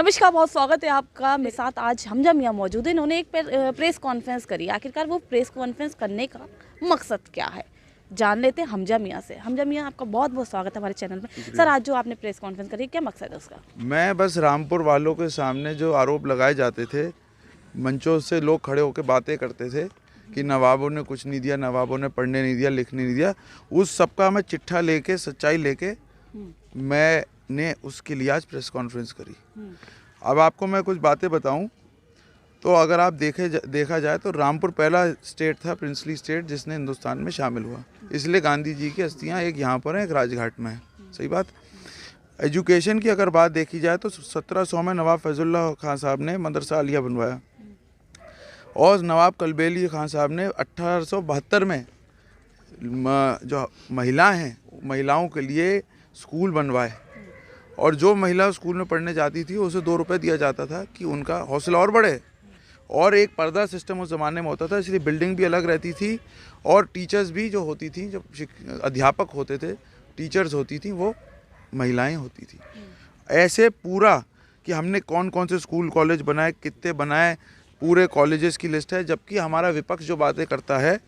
नमस्कार, बहुत स्वागत है आपका। मेरे साथ आज हमजा मियाँ मौजूद है। इन्होंने एक प्रेस कॉन्फ्रेंस करी। आखिरकार वो प्रेस कॉन्फ्रेंस करने का मकसद क्या है, जान लेते हैं हमजा मियाँ से। हमजा मियाँ, आपका बहुत बहुत स्वागत है हमारे चैनल में। सर, आज जो आपने प्रेस कॉन्फ्रेंस करी, क्या मकसद है उसका? मैं बस रामपुर वालों के सामने जो आरोप लगाए जाते थे, मंचों से लोग खड़े होकर बातें करते थे कि नवाबों ने कुछ नहीं दिया, नवाबों ने पढ़ने नहीं दिया, लिखने नहीं दिया, उस सब का मैं चिट्ठा लेके, सच्चाई लेके मैंने उसके लिए आज प्रेस कॉन्फ्रेंस करी। अब आपको मैं कुछ बातें बताऊं तो अगर आप देखा जाए तो रामपुर पहला स्टेट था, प्रिंसली स्टेट, जिसने हिंदुस्तान में शामिल हुआ। इसलिए गांधी जी की अस्थियां एक यहाँ पर हैं, एक राजघाट में है। सही बात। एजुकेशन की अगर बात देखी जाए तो 1700 में नवाब फैजुल्लाह खान साहब ने मदरसा आलिया बनवाया और नवाब कलबेली खान साहब ने 1872 में जो महिला हैं, महिलाओं के लिए स्कूल बनवाए और जो महिला स्कूल में पढ़ने जाती थी उसे 2 रुपये दिया जाता था कि उनका हौसला और बढ़े। और एक पर्दा सिस्टम उस ज़माने में होता था, इसलिए बिल्डिंग भी अलग रहती थी और टीचर्स भी जो होती थी, जो अध्यापक होते थे, टीचर्स होती थी, वो महिलाएं होती थी। ऐसे पूरा कि हमने कौन कौन से स्कूल कॉलेज बनाए, कितने बनाए, पूरे कॉलेजेस की लिस्ट है। जबकि हमारा विपक्ष जो बातें करता है,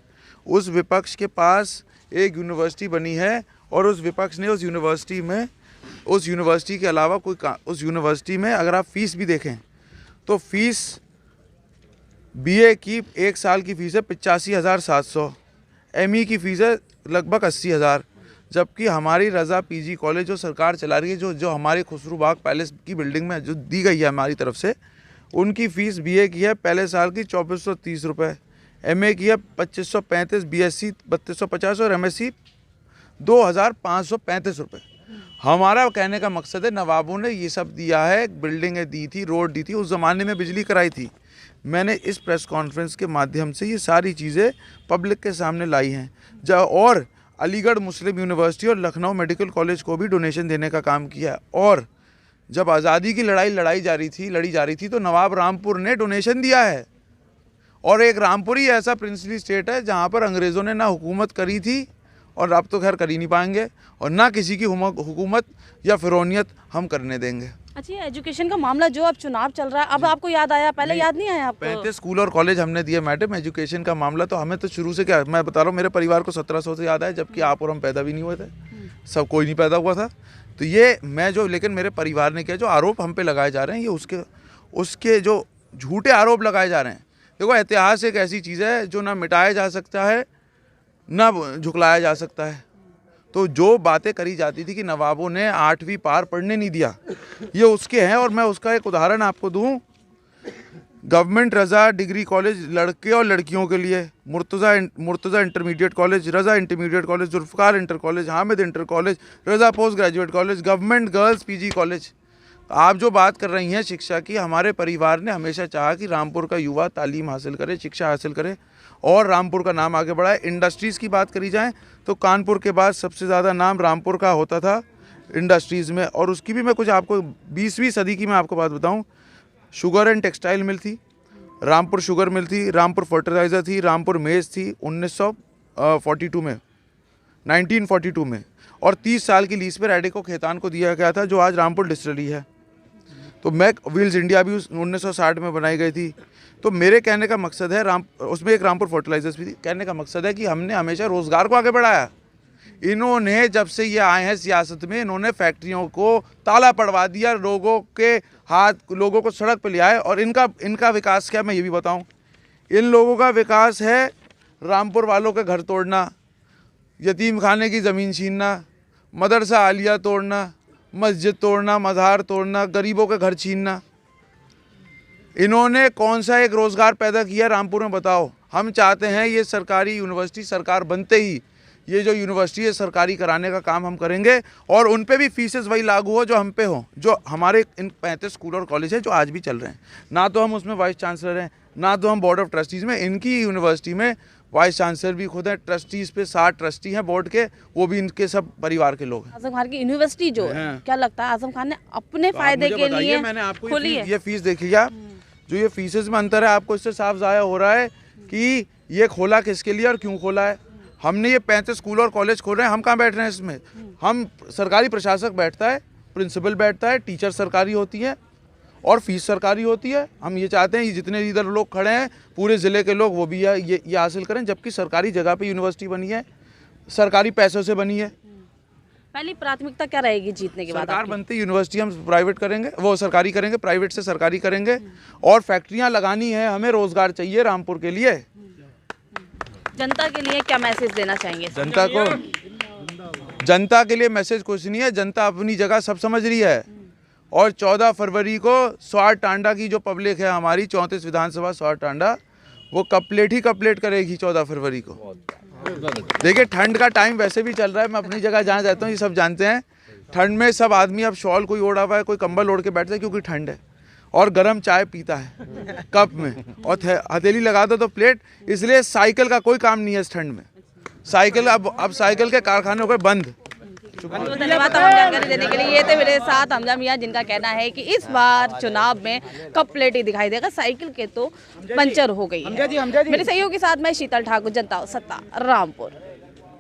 उस विपक्ष के पास एक यूनिवर्सिटी बनी है और उस विपक्ष ने उस यूनिवर्सिटी के अलावा उस यूनिवर्सिटी में अगर आप फीस भी देखें तो फीस बीए की 1 साल की फ़ीस है 85,700, एमई की फ़ीस है लगभग 80,000। जबकि हमारी रज़ा पीजी कॉलेज जो सरकार चला रही है, जो हमारे खुसरू बाग पैलेस की बिल्डिंग में जो दी गई है हमारी तरफ से, उनकी फ़ीस बीए की है पहले साल की 2430 रुपये, एमए की है 2535, बीएससी 3250 और एमएससी 2535 रुपये। हमारा कहने का मकसद है, नवाबों ने ये सब दिया है, बिल्डिंगें दी थी, रोड दी थी, उस ज़माने में बिजली कराई थी। मैंने इस प्रेस कॉन्फ्रेंस के माध्यम से ये सारी चीज़ें पब्लिक के सामने लाई हैं। और अलीगढ़ मुस्लिम यूनिवर्सिटी और लखनऊ मेडिकल कॉलेज को भी डोनेशन देने का काम किया। और जब आज़ादी की लड़ी जा रही थी तो नवाब रामपुर ने डोनेशन दिया है। और एक रामपुर ही ऐसा प्रिंसली स्टेट है जहाँ पर अंग्रेज़ों ने ना हुकूमत करी थी और अब तो खैर कर ही नहीं पाएंगे, और ना किसी की हुकूमत या फिरौनियत हम करने देंगे। अच्छा, ये एजुकेशन का मामला जो अब चुनाव चल रहा है, अब आपको याद आया? पहले याद नहीं आया आपको? 35 स्कूल और कॉलेज हमने दिए मैडम। एजुकेशन का मामला तो हमें तो शुरू से, क्या मैं बता रहा हूँ, मेरे परिवार को 1700 से याद है, जबकि आप और हम पैदा भी नहीं हुए थे, सब कोई नहीं पैदा हुआ था। तो ये मैं जो, लेकिन मेरे परिवार ने किया, जो आरोप हम पे लगाए जा रहे हैं, ये उसके जो झूठे आरोप लगाए जा रहे हैं। देखो, इतिहास एक ऐसी चीज़ है जो ना मिटाया जा सकता है ना झुकलाया जा सकता है। तो जो बातें करी जाती थी कि नवाबों ने 8वीं पार पढ़ने नहीं दिया, ये उसके हैं। और मैं उसका एक उदाहरण आपको दूं, गवर्नमेंट रज़ा डिग्री कॉलेज लड़के और लड़कियों के लिए, Murtaza intermediate college, Raza intermediate college, Zulfikar inter college, Hamid inter college, Raza post graduate college, government girls PG college. आप जो बात कर रही हैं शिक्षा की, हमारे परिवार ने हमेशा चाहा कि रामपुर का युवा तालीम हासिल करे, शिक्षा हासिल करे और रामपुर का नाम आगे बढ़ाए। इंडस्ट्रीज़ की बात करी जाए तो कानपुर के बाद सबसे ज़्यादा नाम रामपुर का होता था इंडस्ट्रीज़ में। और उसकी भी मैं कुछ आपको 20वीं सदी की मैं आपको बात बताऊं, शुगर एंड टेक्सटाइल मिल थी, रामपुर शुगर मिल थी, रामपुर फर्टिलाइज़र थी, रामपुर मेज़ थी 1942 में। और 30 साल की लीज पर रैडिको खेतान को दिया गया था, जो आज रामपुर डिस्टिलरी है। तो मैक व्हील्स इंडिया भी 1960 में बनाई गई थी। तो मेरे कहने का मकसद है, उसमें एक रामपुर फर्टिलाइजर्स भी थी। कहने का मकसद है कि हमने हमेशा रोज़गार को आगे बढ़ाया। इन्होंने जब से ये आए हैं सियासत में, इन्होंने फैक्ट्रियों को ताला पड़वा दिया, लोगों को सड़क पर ले आए। और इनका विकास क्या, मैं ये भी बताऊं, इन लोगों का विकास है रामपुर वालों के घर तोड़ना, यतीम खाने की ज़मीन छीनना, मदरसा आलिया तोड़ना, मस्जिद तोड़ना, मज़ार तोड़ना, गरीबों के घर छीनना। इन्होंने कौन सा एक रोज़गार पैदा किया रामपुर में, बताओ? हम चाहते हैं ये सरकारी यूनिवर्सिटी, सरकार बनते ही ये जो यूनिवर्सिटी है सरकारी कराने का काम हम करेंगे। और उन पे भी फीसेस वही लागू हो जो हम पे हो, जो हमारे इन 35 स्कूल और कॉलेज है जो आज भी चल रहे हैं। ना तो हम उसमें वाइस चांसलर हैं, ना तो हम बोर्ड ऑफ ट्रस्टीज़ में। इनकी यूनिवर्सिटी में वाइस चांसलर भी खुद हैं, ट्रस्टीज़ पे 60 ट्रस्टी हैं बोर्ड के, वो भी इनके सब परिवार के लोग हैं। आजम खान की यूनिवर्सिटी जो है, क्या लगता है आजम खान ने अपने फायदे के लिए मैंने आपको खोली है? ये फीस देख लिया, जो ये फीसेस में अंतर है, आपको इससे साफ ज़ाया हो रहा है कि ये खोला किसके लिए और क्यों खोला है। हमने ये 35 स्कूल और कॉलेज खोल रहे हैं, हम कहाँ बैठ रहे हैं इसमें? हम सरकारी प्रशासक बैठता है, प्रिंसिपल बैठता है, टीचर सरकारी होती है और फीस सरकारी होती है। हम ये चाहते हैं ये जितने इधर लोग खड़े हैं पूरे ज़िले के लोग वो भी ये हासिल करें, जबकि सरकारी जगह पे यूनिवर्सिटी बनी है, सरकारी पैसों से बनी है। पहली प्राथमिकता क्या रहेगी जीतने के बाद सरकार आपकी? बनती यूनिवर्सिटी हम प्राइवेट करेंगे, वो सरकारी करेंगे, प्राइवेट से सरकारी करेंगे। और फैक्ट्रियां लगानी है, हमें रोजगार चाहिए रामपुर के लिए। जनता के लिए क्या मैसेज देना चाहेंगे? जनता के लिए मैसेज कुछ नहीं है, जनता अपनी जगह सब समझ रही है। और 14 फरवरी को स्वार टांडा की जो पब्लिक है हमारी 34 विधानसभा स्वार टांडा, वो कपलेट करेगी 14 फरवरी को। देखिए ठंड का टाइम वैसे भी चल रहा है, मैं अपनी जगह जहाँ जाता हूँ ये सब जानते हैं, ठंड में सब आदमी अब शॉल कोई ओढ़ा हुआ है, कोई कंबल ओढ़ के बैठता है क्योंकि ठंड है, और गर्म चाय पीता है कप में, और हथेली लगा दो तो प्लेट। इसलिए साइकिल का कोई काम नहीं है इस ठंड में। साइकिल अब साइकिल के कारखाने हो गए बंद। बहुत धन्यवाद तमाम जानकारी देने के लिए। ये थे मेरे साथ हमजा मियां, जिनका कहना है कि इस बार चुनाव में कप प्लेट ही दिखाई देगा, साइकिल के तो पंचर हो गई है। मेरे सहयोगी के साथ मैं शीतल ठाकुर, जनता सत्ता, रामपुर।